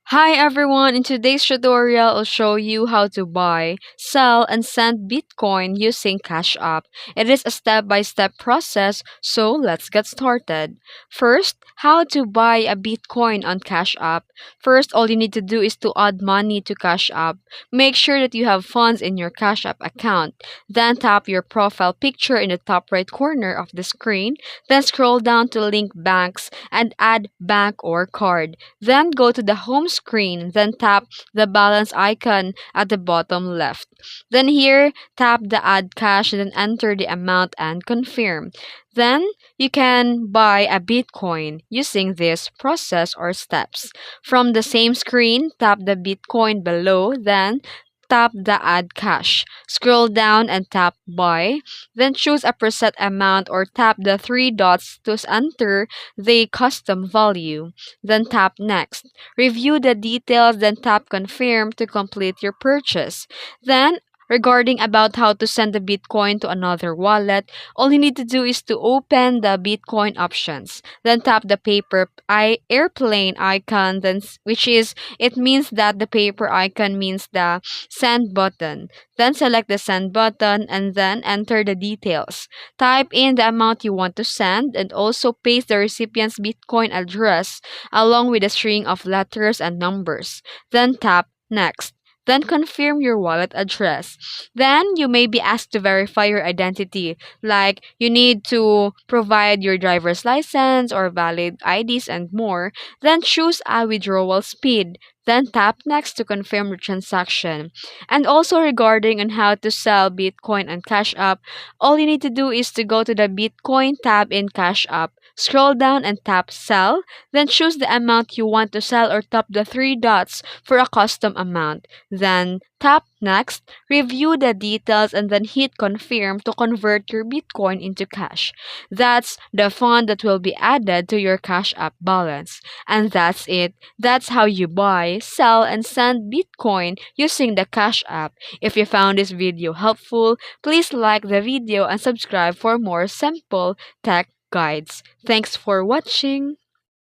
Hi everyone, in today's tutorial, I'll show you how to buy, sell, and send Bitcoin using Cash App. It is a step-by-step process, so let's get started. First, how to buy a Bitcoin on Cash App. First, all you need to do is to add money to Cash App. Make sure that you have funds in your Cash App account. Then tap your profile picture in the top right corner of the screen. Then scroll down to link banks and add bank or card. Then go to the home screen, then tap the balance icon at the bottom left. Then here, tap the add cash, then enter the amount and confirm. Then you can buy a Bitcoin using this process or steps. From the same screen, tap the Bitcoin below, then tap the add cash. Scroll down and tap buy. Then choose a preset amount or tap the three dots to enter the custom value. Then tap next. Review the details, then tap confirm to complete your purchase. Then regarding about how to send the Bitcoin to another wallet, all you need to do is to open the Bitcoin options. Then tap the airplane icon, which is it means that the paper icon means the send button. Then select the send button and then enter the details. Type in the amount you want to send and also paste the recipient's Bitcoin address along with a string of letters and numbers. Then tap next. Then confirm your wallet address. Then you may be asked to verify your identity, like you need to provide your driver's license or valid IDs and more. Then choose a withdrawal speed. Then tap next to confirm the transaction. And also regarding on how to sell Bitcoin and Cash App, all you need to do is to go to the Bitcoin tab in Cash App. Scroll down and tap sell, then choose the amount you want to sell or tap the three dots for a custom amount. Then tap next, review the details and then hit confirm to convert your Bitcoin into cash. That's the fund that will be added to your Cash App balance. And that's it. That's how you buy, sell, and send Bitcoin using the Cash App. If you found this video helpful, please like the video and subscribe for more simple tech guides. Thanks for watching.